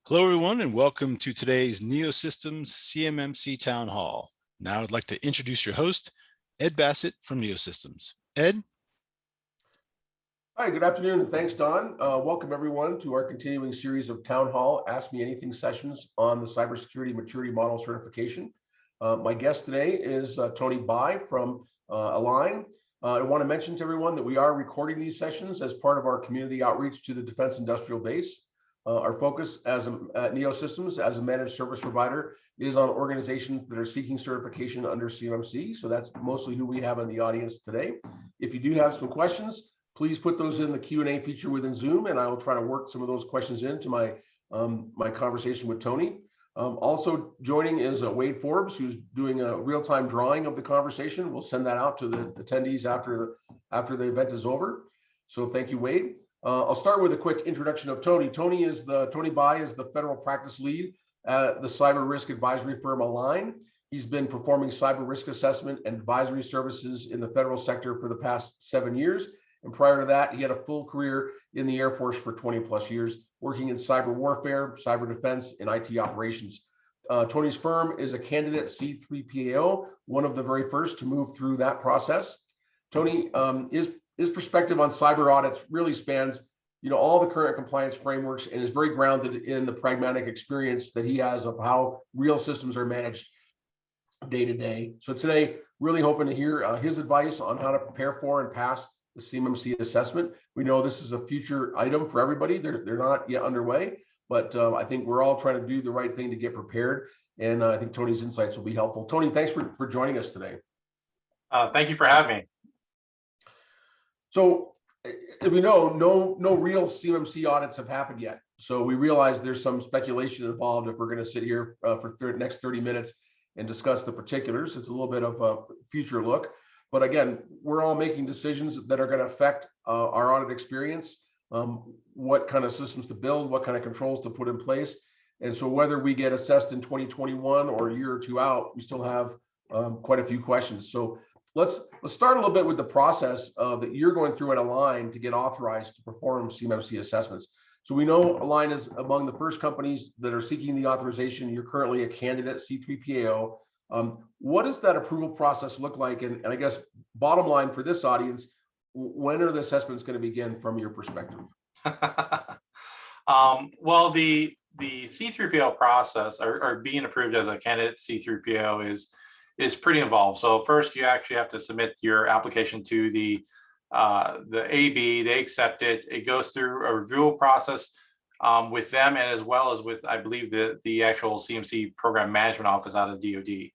Hello, everyone, and welcome to today's NeoSystems CMMC Town Hall. Now I'd like to introduce your host, Ed Bassett from NeoSystems. Ed? Hi, good afternoon, and thanks, Don. Welcome, everyone, to our continuing series of Town Hall Ask Me Anything sessions on the Cybersecurity Maturity Model Certification. My guest today is Tony Bai from A-LIGN. I want to mention to everyone that we are recording these sessions as part of our community outreach to the Defense Industrial Base. Our focus at NeoSystems as a managed service provider is on organizations that are seeking certification under CMMC. So that's mostly who we have in the audience today. If you do have some questions, please put those in the Q&A feature within Zoom, and I will try to work some of those questions into my conversation with Tony. Also joining is Wade Forbes, who's doing a real-time drawing of the conversation. We'll send that out to the attendees after the event is over. So thank you, Wade. I'll start with a quick introduction of Tony. Tony Bai is the federal practice lead at the cyber risk advisory firm A-LIGN. He's been performing cyber risk assessment and advisory services in the federal sector for the past 7 years. And prior to that, he had a full career in the Air Force for 20 plus years, working in cyber warfare, cyber defense, and IT operations. Tony's firm is a candidate C3PAO, one of the very first to move through that process. Tony, his perspective on cyber audits really spans, all the current compliance frameworks and is very grounded in the pragmatic experience that he has of how real systems are managed day to day. So today, really hoping to hear his advice on how to prepare for and pass the CMMC assessment. We know this is a future item for everybody. They're not yet underway, but I think we're all trying to do the right thing to get prepared. And I think Tony's insights will be helpful. Tony, thanks for joining us today. Thank you for having me. So, as we know, no real CMMC audits have happened yet. So we realize there's some speculation involved if we're going to sit here for the next 30 minutes and discuss the particulars. It's a little bit of a future look. But again, we're all making decisions that are going to affect our audit experience, what kind of systems to build, what kind of controls to put in place. And so whether we get assessed in 2021 or a year or two out, we still have quite a few questions. So let's start a little bit with the process that you're going through at A-LIGN to get authorized to perform CMMC assessments. So we know A-LIGN is among the first companies that are seeking the authorization. You're currently a candidate C3PAO. What does that approval process look like? And I guess bottom line for this audience, when are the assessments going to begin from your perspective? Well, the C3PO process or being approved as a candidate C3PO is pretty involved. So first, you actually have to submit your application to the AB. They accept it. It goes through a review process with them, and as well as with, I believe, the actual CMC program management office out of DoD.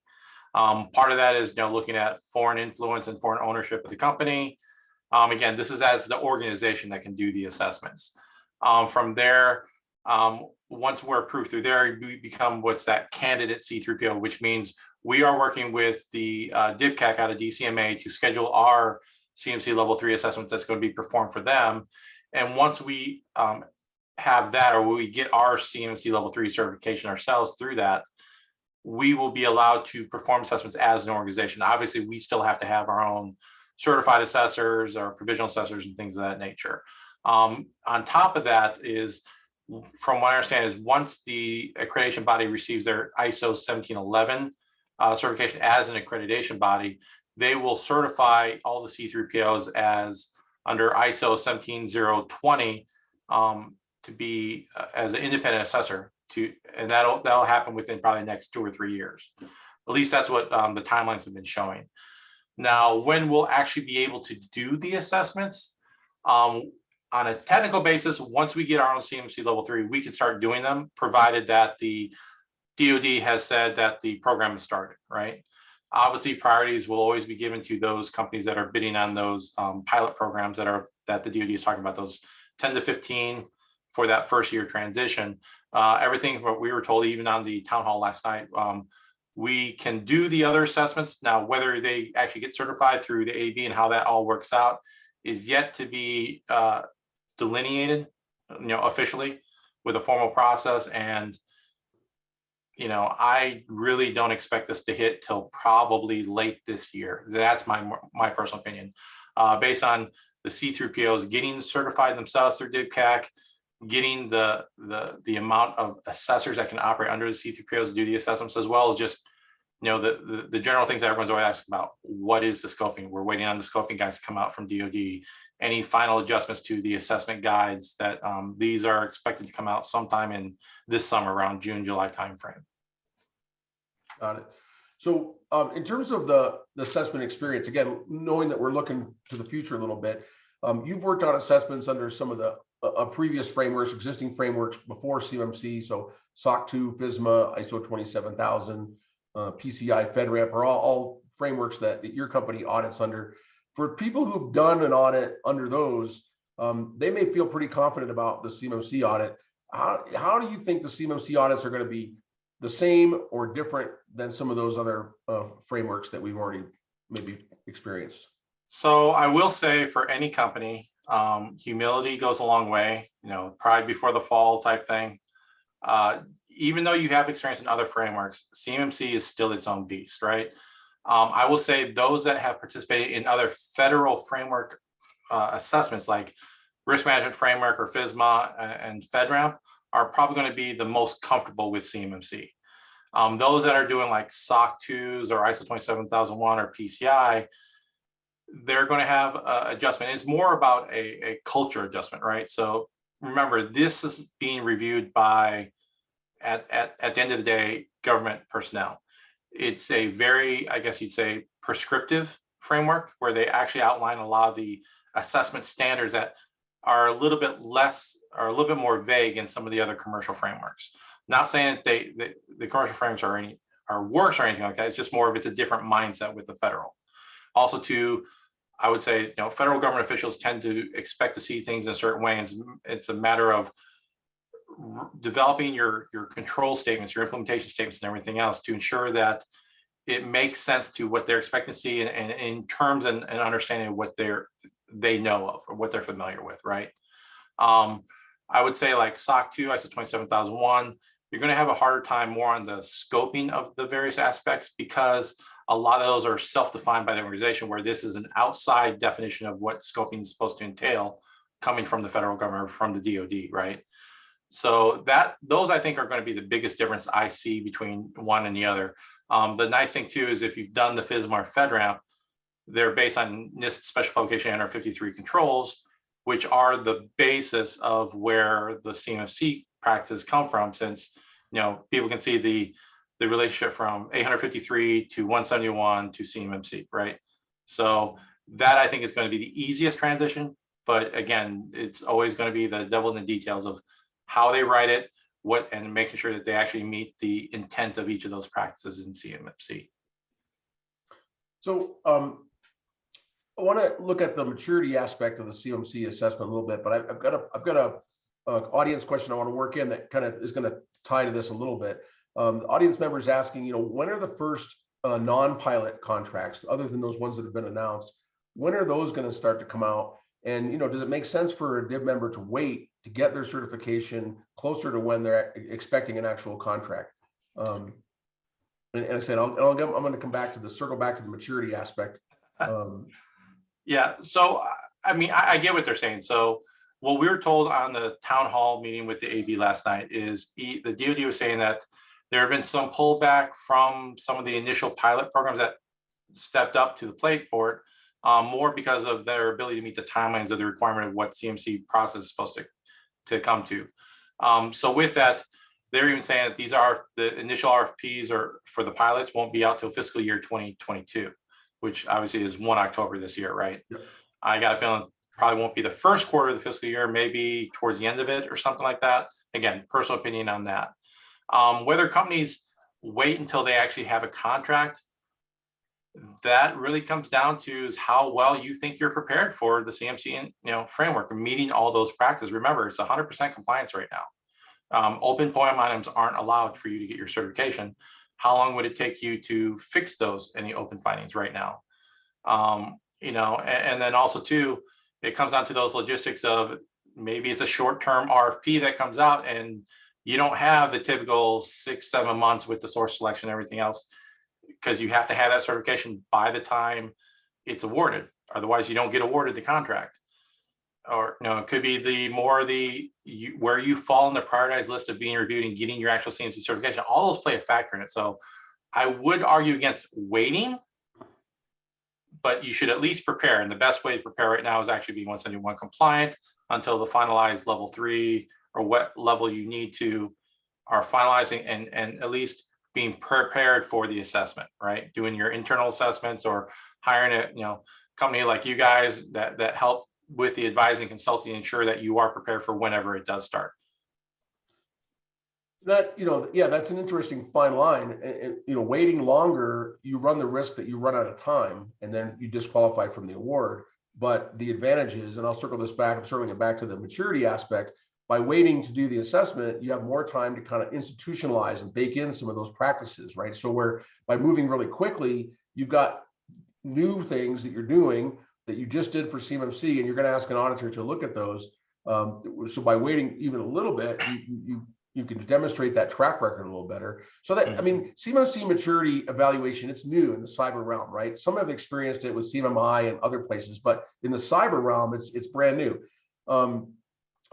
Part of that is looking at foreign influence and foreign ownership of the company. Again, this is as the organization that can do the assessments. From there, once we're approved through there, we become what's that candidate C3PO, which means we are working with the DIPCAC out of DCMA to schedule our CMC level 3 assessments that's going to be performed for them. And once we have that, or we get our CMMC level 3 certification ourselves through that, we will be allowed to perform assessments as an organization. Obviously, we still have to have our own certified assessors or provisional assessors and things of that nature. On top of that is, from what I understand, is once the accreditation body receives their ISO 1711 certification as an accreditation body, they will certify all the C3POs as under ISO 17020 to be as an independent assessor. And that'll happen within probably the next 2 or 3 years. At least that's what the timelines have been showing. Now, when we'll actually be able to do the assessments, on a technical basis, once we get our own CMMC level 3, we can start doing them, provided that the DoD has said that the program has started, right? Obviously, priorities will always be given to those companies that are bidding on those pilot programs that the DoD is talking about, those 10 to 15 for that first year transition. Everything what we were told, even on the town hall last night, we can do the other assessments. Now, whether they actually get certified through the AB and how that all works out is yet to be delineated, officially with a formal process. And I really don't expect this to hit till probably late this year. That's my personal opinion, based on the C3POs getting certified themselves through DIPCAC, getting the amount of assessors that can operate under the C3POs to do the assessments, as well as just, you know, the general things that everyone's always asking about. What is the scoping? We're waiting on the scoping guides to come out from DoD. Any final adjustments to the assessment guides that these are expected to come out sometime in this summer, around June, July timeframe. Got it. So in terms of the assessment experience, again, knowing that we're looking to the future a little bit, you've worked on assessments under some of the previous frameworks, existing frameworks before CMMC. So SOC 2, FISMA, ISO 27000, PCI, FedRAMP are all frameworks that your company audits under. For people who've done an audit under those, they may feel pretty confident about the CMMC audit. How do you think the CMMC audits are going to be the same or different than some of those other frameworks that we've already maybe experienced? So I will say, for any company, humility goes a long way, you know, pride before the fall type thing. Even though you have experience in other frameworks, CMMC is still its own beast, right? I will say those that have participated in other federal framework assessments like Risk Management Framework or FISMA and FedRAMP are probably going to be the most comfortable with CMMC. Those that are doing like SOC 2s or ISO 27001 or PCI, they're going to have adjustment. It's more about a culture adjustment, right? So remember, this is being reviewed by, at the end of the day, government personnel. It's a very, I guess you'd say, prescriptive framework where they actually outline a lot of the assessment standards that are a little bit less, or a little bit more vague in some of the other commercial frameworks. Not saying that the commercial frameworks are worse or anything like that. It's just more of, it's a different mindset with the federal. Also, too, I would say, you know, federal government officials tend to expect to see things in a certain way. And it's a matter of developing your control statements, your implementation statements, and everything else to ensure that it makes sense to what they're expecting to see, and in terms and understanding of what they know of or what they're familiar with, right? I would say like SOC 2, ISO 27001, you're going to have a harder time more on the scoping of the various aspects, because a lot of those are self-defined by the organization, where this is an outside definition of what scoping is supposed to entail, coming from the federal government, from the DoD, right? So those I think are going to be the biggest difference I see between one and the other. The nice thing too is if you've done the FISMA or FedRAMP, they're based on NIST Special Publication NR 53 controls, which are the basis of where the CMMC practices come from, since, you know, people can see the relationship from 853 to 171 to CMMC, right? So that I think is going to be the easiest transition. But again, it's always going to be the devil in the details of how they write it, and making sure that they actually meet the intent of each of those practices in CMMC. So I want to look at the maturity aspect of the CMMC assessment a little bit, but I've got a audience question I want to work in that kind of is going to tie to this a little bit. The audience member is asking, you know, when are the first non-pilot contracts, other than those ones that have been announced, when are those going to start to come out? And, you know, does it make sense for a DIB member to wait to get their certification closer to when they're expecting an actual contract? And I said, I'm going to come back to circle back to the maturity aspect. Yeah. So, I mean, I get what they're saying. So what we were told on the town hall meeting with the AB last night is the DoD was saying that there have been some pullback from some of the initial pilot programs that stepped up to the plate for it, more because of their ability to meet the timelines of the requirement of what CMC process is supposed to come to. So with that, they're even saying that these are the initial RFPs for the pilots won't be out till fiscal year 2022, which obviously is 1 October this year, right? Yep. I got a feeling probably won't be the first quarter of the fiscal year, maybe towards the end of it or something like that. Again, personal opinion on that. Whether companies wait until they actually have a contract, that really comes down to is how well you think you're prepared for the CMC framework and meeting all those practices. Remember, it's 100% compliance right now. Open POEM items aren't allowed for you to get your certification. How long would it take you to fix any open findings right now? And then also too, it comes down to those logistics of maybe it's a short-term RFP that comes out and you don't have the typical 6-7 months with the source selection and everything else, because you have to have that certification by the time it's awarded. Otherwise, you don't get awarded the contract. or it could be where you fall in the prioritized list of being reviewed and getting your actual CMMC certification. All those play a factor in it. So I would argue against waiting, but you should at least prepare. And the best way to prepare right now is actually being 171 compliant until the finalized level 3 or what level you need to are finalizing, and at least being prepared for the assessment, right? Doing your internal assessments or hiring a company like you guys that help with the advising consulting, ensure that you are prepared for whenever it does start. That, yeah, that's an interesting fine line. And waiting longer, you run the risk that you run out of time and then you disqualify from the award. But the advantage is, and I'll circle this back, I'm circling it back to the maturity aspect. By waiting to do the assessment, you have more time to kind of institutionalize and bake in some of those practices, right? So where by moving really quickly, you've got new things that you're doing that you just did for CMMC, and you're going to ask an auditor to look at those. So by waiting even a little bit, you can demonstrate that track record a little better. So that, I mean, CMMC maturity evaluation, it's new in the cyber realm, right? Some have experienced it with CMMI and other places, but in the cyber realm, it's brand new.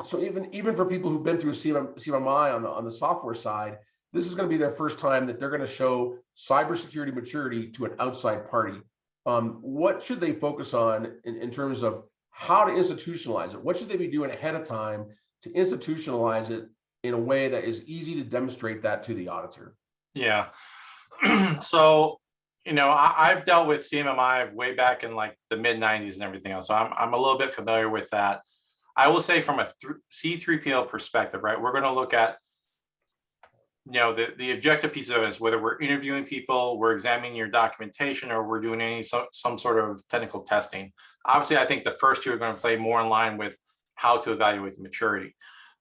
So even for people who've been through CMMI on the software side, this is going to be their first time that they're going to show cybersecurity maturity to an outside party. What should they focus on in terms of how to institutionalize it? What should they be doing ahead of time to institutionalize it in a way that is easy to demonstrate that to the auditor? Yeah. So, I've dealt with CMMI way back in like the mid 90s and everything else. So I'm a little bit familiar with that. I will say from a C3PL perspective, right, we're going to look at, the objective piece of evidence, whether we're interviewing people, we're examining your documentation, or we're doing some sort of technical testing. Obviously, I think the first two are going to play more in line with how to evaluate the maturity.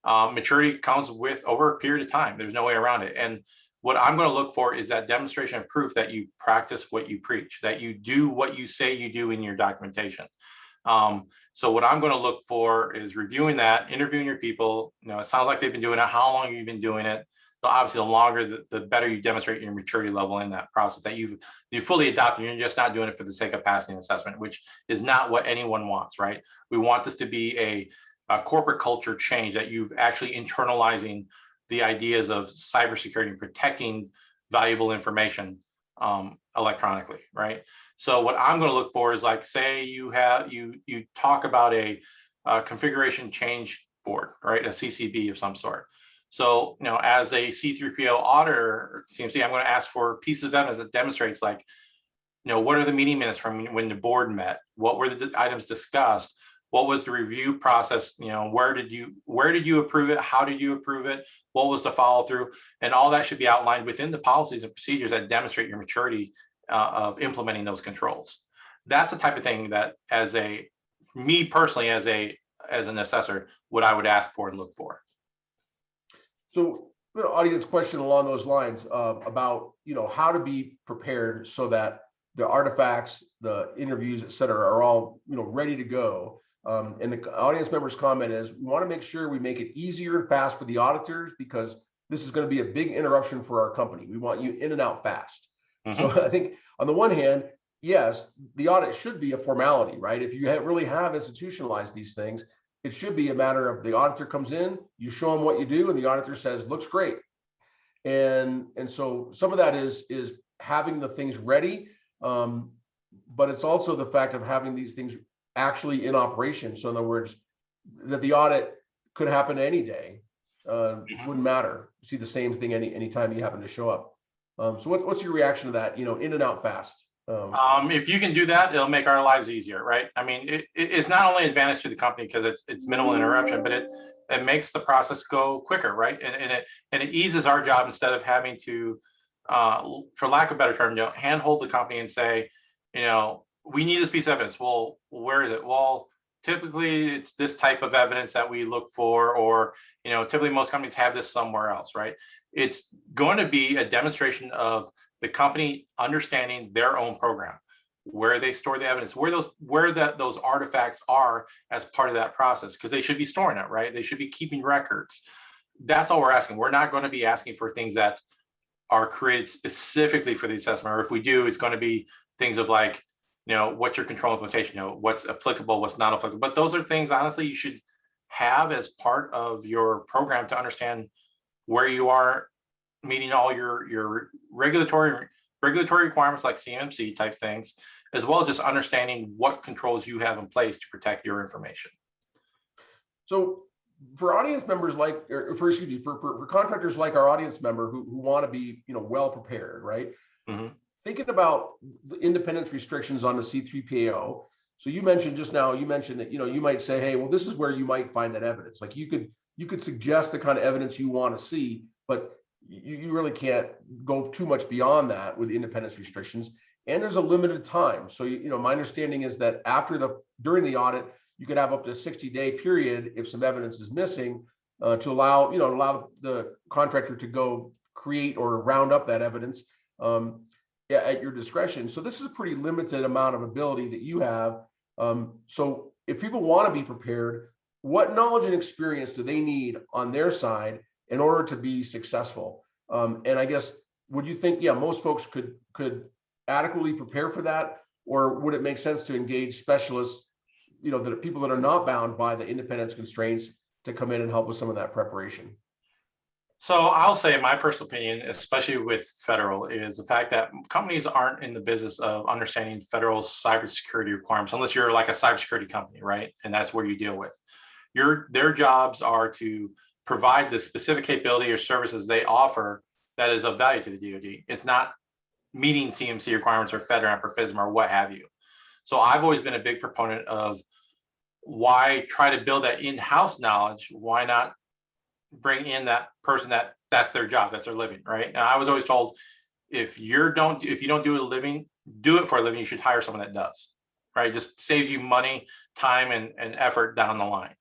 Maturity comes with over a period of time. There's no way around it. And what I'm going to look for is that demonstration of proof that you practice what you preach, that you do what you say you do in your documentation. So what I'm going to look for is reviewing that, interviewing your people. It sounds like they've been doing it. How long have you been doing it? So obviously, the longer, the better you demonstrate your maturity level in that process, that you fully adopt, and you're just not doing it for the sake of passing an assessment, which is not what anyone wants, right? We want this to be a corporate culture change, that you've actually internalizing the ideas of cybersecurity and protecting valuable information electronically, right? So what I'm going to look for is, like, say you talk about a configuration change board, right? A CCB of some sort. So, as a C3PO auditor or CMC, I'm going to ask for pieces of evidence that demonstrates, like, what are the meeting minutes from when the board met? What were the items discussed? What was the review process? Where did you approve it? How did you approve it? What was the follow through? And all that should be outlined within the policies and procedures that demonstrate your maturity of implementing those controls. That's the type of thing that, me personally, as an assessor, what I would ask for and look for. So, audience question along those lines about how to be prepared so that the artifacts, the interviews, et cetera, are all ready to go. And the audience members' comment is, we want to make sure we make it easier and fast for the auditors, because this is going to be a big interruption for our company. We want you in and out fast. So I think on the one hand, yes, the audit should be a formality, right? If you really have institutionalized these things, it should be a matter of the auditor comes in, you show them what you do, and the auditor says, looks great. And so some of that is having the things ready, but it's also the fact of having these things actually in operation. So in other words, that the audit could happen any day. Wouldn't matter. You see the same thing anytime you happen to show up. So what's your reaction to that? In and out fast. If you can do that, it'll make our lives easier, right? I mean, it's not only an advantage to the company because it's minimal interruption, but it makes the process go quicker, right? And it eases our job, instead of having to, for lack of a better term, handhold the company and say, we need this piece of evidence. Well, where is it? Well, typically it's this type of evidence that we look for, or typically most companies have this somewhere else, right? It's going to be a demonstration of the company understanding their own program, where they store the evidence, where those artifacts are as part of that process, because they should be storing it, right? They should be keeping records. That's all we're asking. We're not going to be asking for things that are created specifically for the assessment, or if we do, it's going to be things of like, what's your control implementation, what's applicable, what's not applicable. But those are things, honestly, you should have as part of your program to understand where you are meeting all your regulatory requirements like CMMC type things, as well as just understanding what controls you have in place to protect your information. So for audience members for contractors like our audience member who want to be, well prepared, right? Mm-hmm. Thinking about the independence restrictions on the C3PAO. So you mentioned just now, that, you might say, hey, well, this is where you might find that evidence. Like you could suggest the kind of evidence you want to see, but you really can't go too much beyond that with independence restrictions. And there's a limited time. So, my understanding is that during the audit, you could have up to a 60-day period if some evidence is missing to allow the contractor to go create or round up that evidence at your discretion. So this is a pretty limited amount of ability that you have. So if people want to be prepared, what knowledge and experience do they need on their side in order to be successful? And I guess, would you think, most folks could adequately prepare for that? Or would it make sense to engage specialists, that people that are not bound by the independence constraints to come in and help with some of that preparation? So I'll say my personal opinion, especially with federal, is the fact that companies aren't in the business of understanding federal cybersecurity requirements, unless you're like a cybersecurity company, right? And that's where you deal with. Their jobs are to provide the specific capability or services they offer that is of value to the DoD. It's not meeting CMC requirements or FedRAMP or FISMA or what have you. So I've always been a big proponent of why try to build that in-house knowledge? Why not bring in that person that's their job, that's their living, right? Now, I was always told if you don't do it for a living, you should hire someone that does, right? Just saves you money, time, and effort down the line.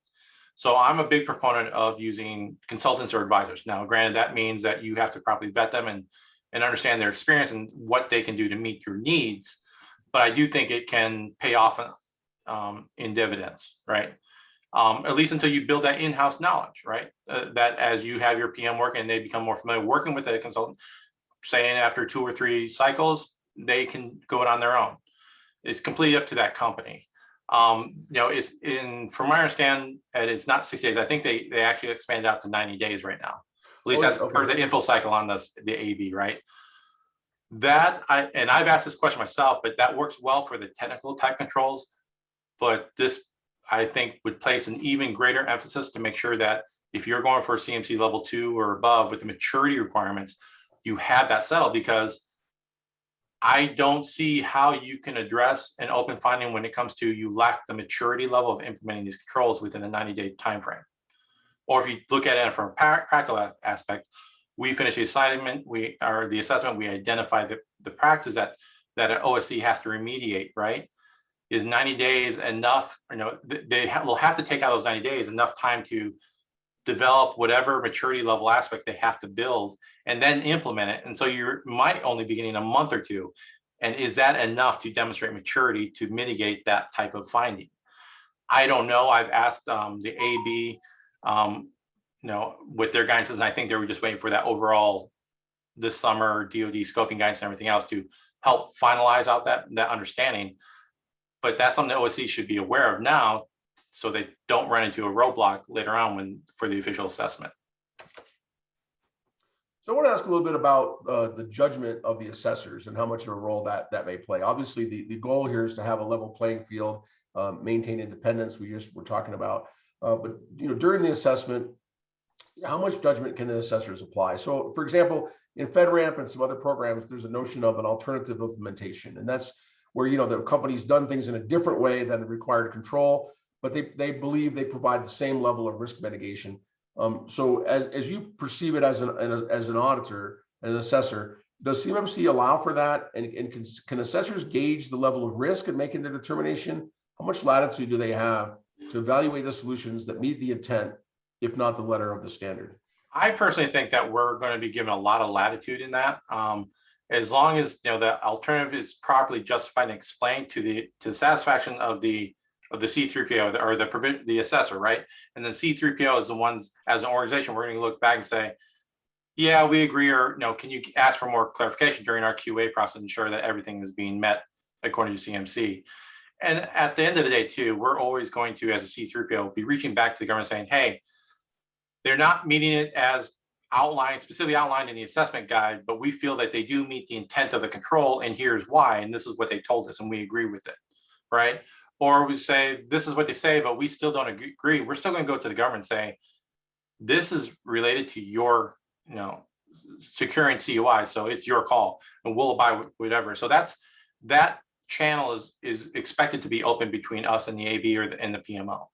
So I'm a big proponent of using consultants or advisors. Now, granted, that means that you have to properly vet them and understand their experience and what they can do to meet your needs. But I do think it can pay off in dividends, right? At least until you build that in-house knowledge, right? That as you have your PM work and they become more familiar working with a consultant, saying after 2 or 3 cycles, they can go it on their own. It's completely up to that company. From my understanding, it's not 60 days. I think they actually expanded out to 90 days right now. At least that's per the info cycle on the AB, right? And I've asked this question myself, but that works well for the technical type controls. But this, I think, would place an even greater emphasis to make sure that if you're going for CMC level 2 or above with the maturity requirements, you have that settled, because I don't see how you can address an open finding when it comes to you lack the maturity level of implementing these controls within a 90-day time frame. Or if you look at it from a practical aspect, we finish the assignment, the assessment, we identify the practices that an OSC has to remediate, right? Is 90 days enough? They will have to take out those 90 days, enough time to develop whatever maturity level aspect they have to build and then implement it. And so you might only be getting a month or two. And is that enough to demonstrate maturity to mitigate that type of finding? I don't know. I've asked the AB, with their guidance, and I think they were just waiting for that overall this summer DoD scoping guidance and everything else to help finalize out that understanding. But that's something that OSC should be aware of now, so they don't run into a roadblock later on for the official assessment. So I want to ask a little bit about the judgment of the assessors and how much of a role that may play. Obviously, the goal here is to have a level playing field, maintain independence. We just were talking about, but during the assessment, how much judgment can the assessors apply? So, for example, in FedRAMP and some other programs, there's a notion of an alternative implementation, and that's where the company's done things in a different way than the required control, but they believe they provide the same level of risk mitigation. So as you perceive it as an auditor, an assessor, does CMMC allow for that? And can assessors gauge the level of risk in making their determination? How much latitude do they have to evaluate the solutions that meet the intent, if not the letter of the standard? I personally think that we're going to be given a lot of latitude in that. As long as the alternative is properly justified and explained to the satisfaction of the C3PO or the assessor, right? And then C3PO is the ones, as an organization, we're going to look back and say, yeah, we agree, or can you ask for more clarification during our QA process, ensure that everything is being met according to CMC. And at the end of the day too, we're always going to, as a C3PO, be reaching back to the government saying, hey, they're not meeting it as outlined, specifically outlined in the assessment guide, but we feel that they do meet the intent of the control, and here's why, and this is what they told us, and we agree with it, right? Or we say, this is what they say, but we still don't agree. We're still going to go to the government and say, this is related to your, securing CUI, so it's your call, and we'll abide with whatever. So that channel is expected to be open between us and the AB and the PMO.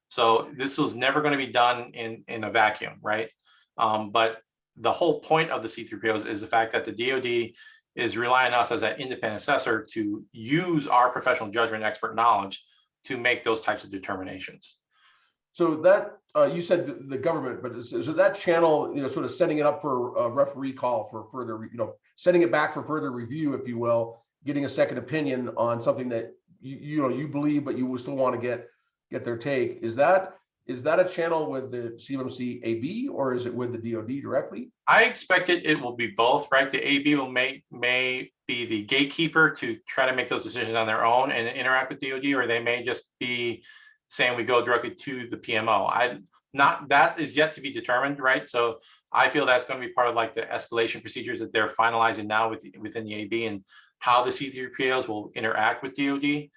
So this was never going to be done in a vacuum, right? But the whole point of the C3POs is the fact that the DoD is relying on us as an independent assessor to use our professional judgment and expert knowledge to make those types of determinations. So that you said the government, but is that channel, sort of setting it up for a referee call for further, setting it back for further review, if you will, getting a second opinion on something that you believe, but you will still want to get their take. Is that a channel with the CMMC AB, or is it with the DoD directly? I expect it will be both, right? The AB may be the gatekeeper to try to make those decisions on their own and interact with DoD, or they may just be saying we go directly to the PMO. That is yet to be determined, right? So I feel that's going to be part of like the escalation procedures that they're finalizing now within the AB, and how the C3POs will interact with DoD.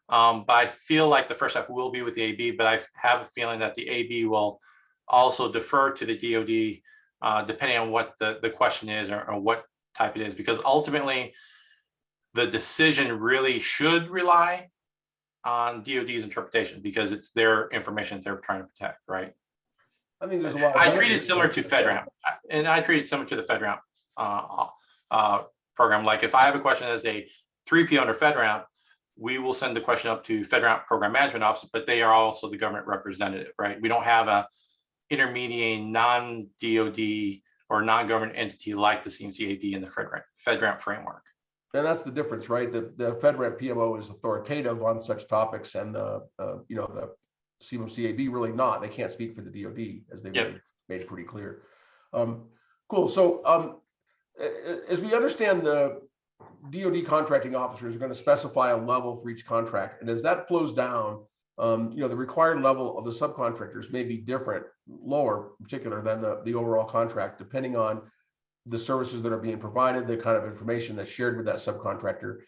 But I feel like the first step will be with the AB, but I have a feeling that the AB will also defer to the DoD, depending on what the question is or what type it is, because ultimately the decision really should rely on DoD's interpretation, because it's their information that they're trying to protect, right? I think there's a lot. I treat it similar to FedRAMP, and I treat it similar to the FedRAMP program. Like if I have a question as a 3P under FedRAMP, we will send the question up to FedRAMP Program Management Office, but they are also the government representative, right? We don't have a intermediate non-DoD or non-government entity like the CMMC AB in the FedRAMP framework. And that's the difference, right? The FedRAMP PMO is authoritative on such topics, and the CMMC AB really not. They can't speak for the DoD, as they've made it pretty clear. Cool. So as we understand, the DoD contracting officers are going to specify a level for each contract, and as that flows down, the required level of the subcontractors may be different, lower, in particular, than the overall contract, depending on the services that are being provided, the kind of information that's shared with that subcontractor.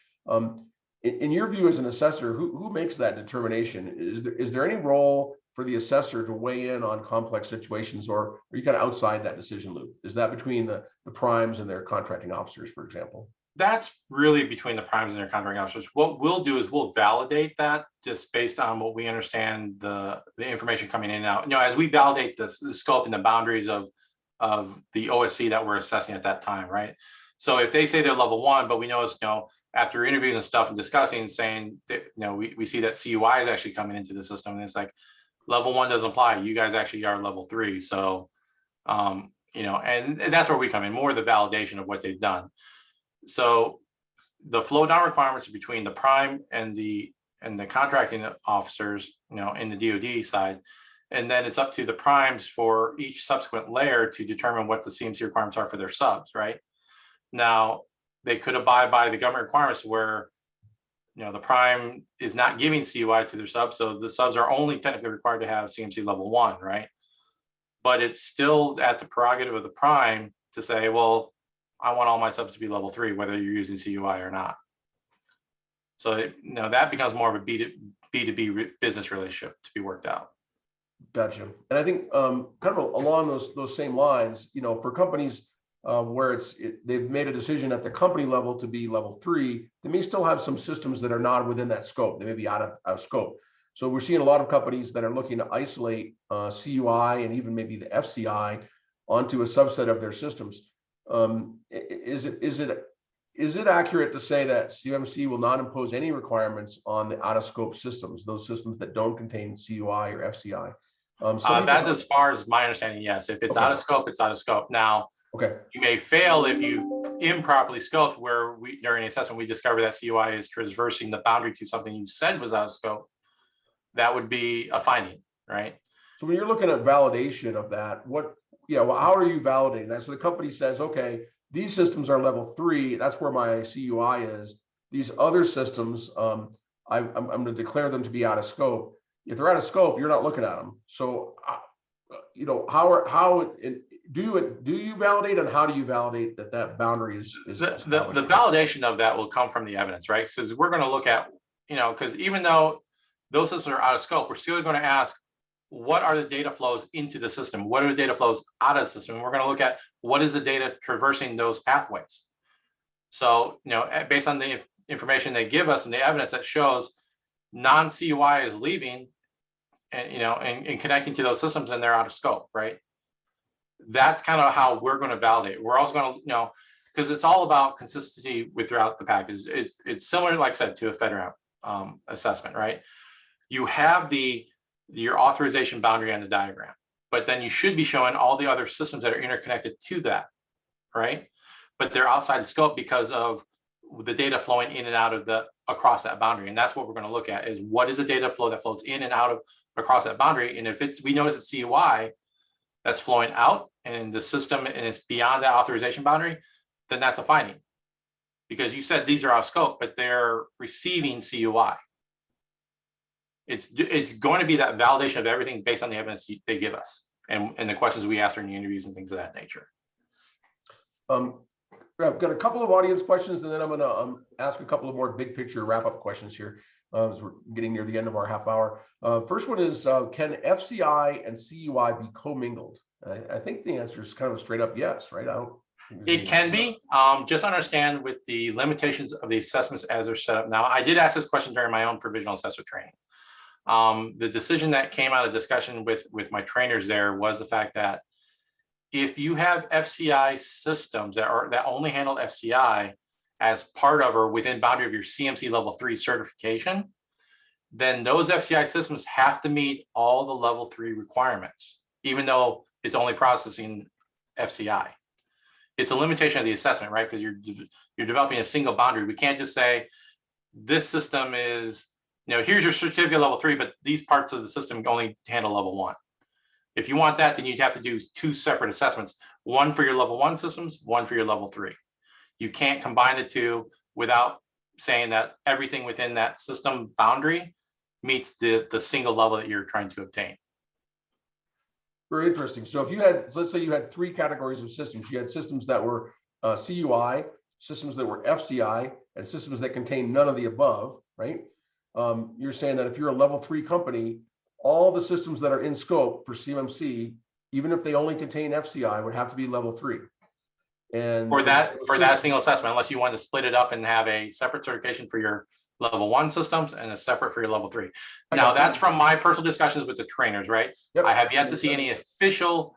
In your view as an assessor, who makes that determination? Is there any role for the assessor to weigh in on complex situations, or are you kind of outside that decision loop? Is that between the primes and their contracting officers, for example? That's really between the primes and their contracting officers. What we'll do is we'll validate that just based on what we understand the information coming in and out. As we validate the scope and the boundaries of the OSC that we're assessing at that time, right? So if they say they're level 1, but we know it's, after interviews and stuff and discussing, saying that, we see that CUI is actually coming into the system, and it's like level 1 doesn't apply. You guys actually are level 3. So, and that's where we come in, more the validation of what they've done. So the flow down requirements are between the prime and the contracting officers, in the DoD side. And then it's up to the primes for each subsequent layer to determine what the CMC requirements are for their subs, right? Now, they could abide by the government requirements where, the prime is not giving CUI to their subs, so the subs are only technically required to have CMC level 1, right? But it's still at the prerogative of the prime to say, well, I want all my subs to be level 3, whether you're using CUI or not. So, that becomes more of a B2B business relationship to be worked out. Gotcha. And I think kind of along those same lines, for companies where they've made a decision at the company level to be level 3, they may still have some systems that are not within that scope. They may be out of scope. So we're seeing a lot of companies that are looking to isolate CUI and even maybe the FCI onto a subset of their systems. Is it accurate to say that CMMC will not impose any requirements on the out of scope systems, those systems that don't contain CUI or FCI? That's as far as my understanding, yes. If it's out of scope, it's out of scope. Now, you may fail if you improperly scoped, where during the assessment we discover that CUI is traversing the boundary to something you said was out of scope. That would be a finding, right? So when you're looking at validation of that, how are you validating that? So the company says, okay, these systems are level 3. That's where my CUI is. these other systems, I'm going to declare them to be out of scope. If they're out of scope, you're not looking at them. So, you know, do you validate, and how do you validate that boundary is the validation of that will come from the evidence, right? Because we're going to look at, you know, because even though those systems are out of scope, we're still going to ask, what are the data flows into the system? What are the data flows out of the system? And we're going to look at what is the data traversing those pathways. So, you know, based on the information they give us and the evidence that shows non-CUI is leaving and, you know, and connecting to those systems, and they're out of scope, right? That's kind of how we're going to validate. We're also going to, you know, because it's all about consistency throughout the package. It's similar, like I said, to a FedRAMP assessment, right? You have your authorization boundary on the diagram, but then you should be showing all the other systems that are interconnected to that, right? But they're outside the scope because of the data flowing in and out of across that boundary. And that's what we're going to look at, is what is the data flow that flows in and out of across that boundary. And if we notice it's CUI that's flowing out and the system and it's beyond that authorization boundary, then that's a finding. Because you said these are out of scope, but they're receiving CUI. It's going to be that validation of everything based on the evidence they give us and the questions we ask during the interviews and things of that nature. I've got a couple of audience questions, and then I'm going to ask a couple of more big picture wrap up questions here as we're getting near the end of our half hour. First one is, can FCI and CUI be commingled? I think the answer is kind of a straight up yes, right? It can be. Just understand with the limitations of the assessments as they're set up now. I did ask this question during my own provisional assessor training. The decision that came out of discussion with my trainers there was the fact that if you have FCI systems that only handle FCI as part of or within boundary of your CMC level 3 certification, then those FCI systems have to meet all the level 3 requirements, even though it's only processing FCI. It's a limitation of the assessment, right? Because you're developing a single boundary. We can't just say this system is, you know, here's your certificate level 3, but these parts of the system only handle level 1. If you want that, then you'd have to do 2 separate assessments, one for your level 1 systems, one for your level 3. You can't combine the two without saying that everything within that system boundary meets the single level that you're trying to obtain. Very interesting. So if you had, let's say you had 3 categories of systems. You had systems that were CUI, systems that were FCI, and systems that contain none of the above, right? You're saying that if you're a level 3 company, all the systems that are in scope for CMMC, even if they only contain FCI, would have to be level 3. And for that single assessment, unless you want to split it up and have a separate certification for your level 1 systems and a separate for your level 3. Now that's from my personal discussions with the trainers, right? Yep. I have yet to see any official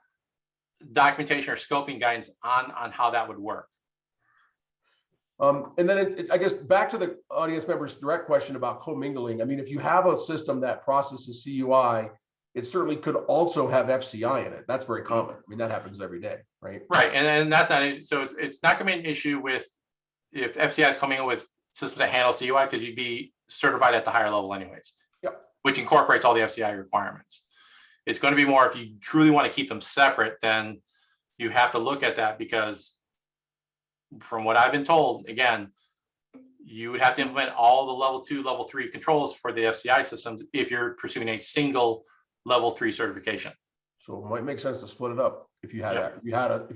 documentation or scoping guidance on how that would work. And then I guess back to the audience members' direct question about commingling. I mean, if you have a system that processes CUI, it certainly could also have FCI in it. That's very common. I mean, that happens every day, right? Right, and that's not it. So it's not going to be an issue with if FCI is coming in with systems that handle CUI, because you'd be certified at the higher level anyways. Yep. Which incorporates all the FCI requirements. It's going to be more if you truly want to keep them separate, then you have to look at that, because from what I've been told, again, you would have to implement all the level 2, level 3 controls for the FCI systems if you're pursuing a single level 3 certification. So it might make sense to split it up. If you had if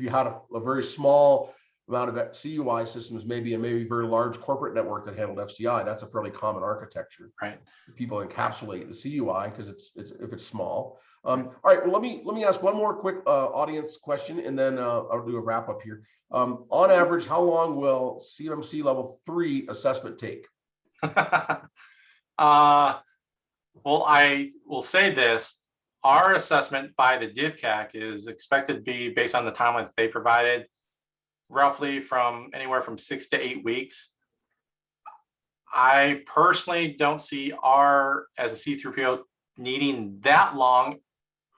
you had a very small amount of CUI systems, maybe very large corporate network that handled FCI, that's a fairly common architecture. Right. People encapsulate the CUI because if it's small. All right. Well, let me ask one more quick audience question, and then I'll do a wrap up here. On average, how long will CMMC level 3 assessment take? Well, I will say this. Our assessment by the DivCAC is expected to be, based on the timelines they provided, roughly from anywhere from 6 to 8 weeks. I personally don't see our, as a C3PO, needing that long.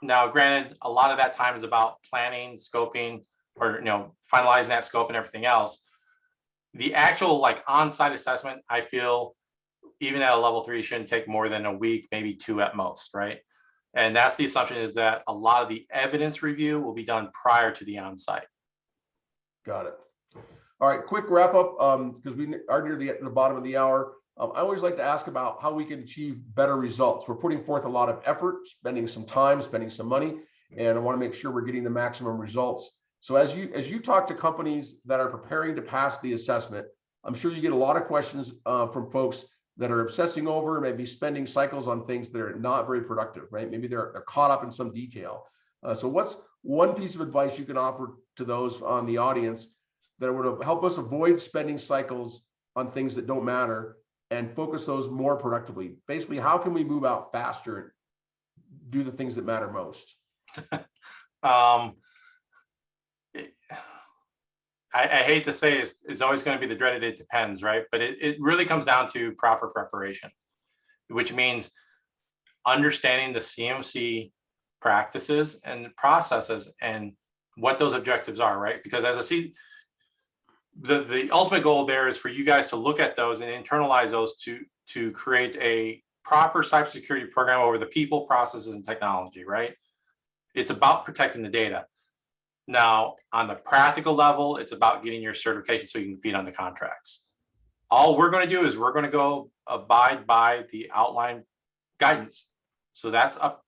Now, granted, a lot of that time is about planning, scoping, or finalizing that scope and everything else. The actual on-site assessment, I feel, even at a level 3, shouldn't take more than a week, maybe 2 at most, right? And that's the assumption, is that a lot of the evidence review will be done prior to the on-site. Got it. All right, quick wrap up, because we are near the bottom of the hour. I always like to ask about how we can achieve better results. We're putting forth a lot of effort, spending some time, spending some money, and I want to make sure we're getting the maximum results. So as you talk to companies that are preparing to pass the assessment, I'm sure you get a lot of questions from folks that are obsessing over, maybe spending cycles on things that are not very productive, right? Maybe they're caught up in some detail. So what's one piece of advice you can offer to those on the audience that would help us avoid spending cycles on things that don't matter and focus those more productively? Basically, how can we move out faster and do the things that matter most? I hate to say it's always going to be the dreaded it depends, right? But it really comes down to proper preparation, which means understanding the CMMC practices and processes and what those objectives are, right? Because as I see, the ultimate goal there is for you guys to look at those and internalize those to create a proper cybersecurity program over the people, processes, and technology, right? It's about protecting the data. Now, on the practical level, it's about getting your certification so you can compete on the contracts. All we're going to do is we're going to go abide by the outline guidance. So that's up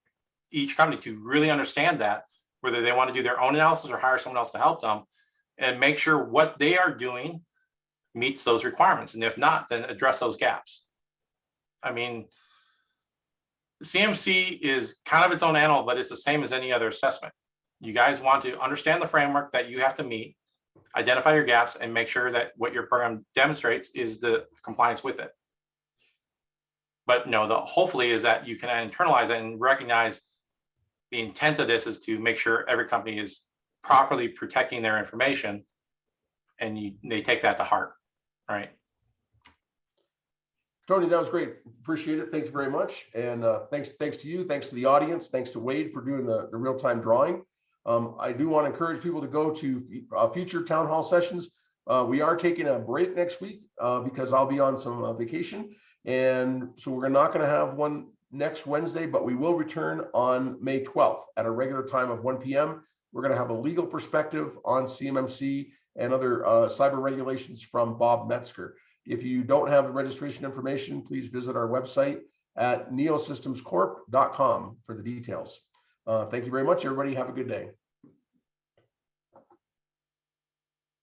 each company to really understand that, whether they want to do their own analysis or hire someone else to help them, and make sure what they are doing meets those requirements. And if not, then address those gaps. I mean, CMMC is kind of its own animal, but it's the same as any other assessment. You guys want to understand the framework that you have to meet, identify your gaps, and make sure that what your program demonstrates is the compliance with it. But no, hopefully is that you can internalize it and recognize the intent of this is to make sure every company is properly protecting their information, and they take that to heart, right? Tony, that was great. Appreciate it. Thank you very much. And thanks to you. Thanks to the audience. Thanks to Wade for doing the real-time drawing. I do want to encourage people to go to future town hall sessions. We are taking a break next week because I'll be on some vacation. And so we're not going to have one next Wednesday, but we will return on May 12th at a regular time of 1 p.m. We're going to have a legal perspective on CMMC and other cyber regulations from Bob Metzger. If you don't have the registration information, please visit our website at neosystemscorp.com for the details. Thank you very much, everybody. Have a good day.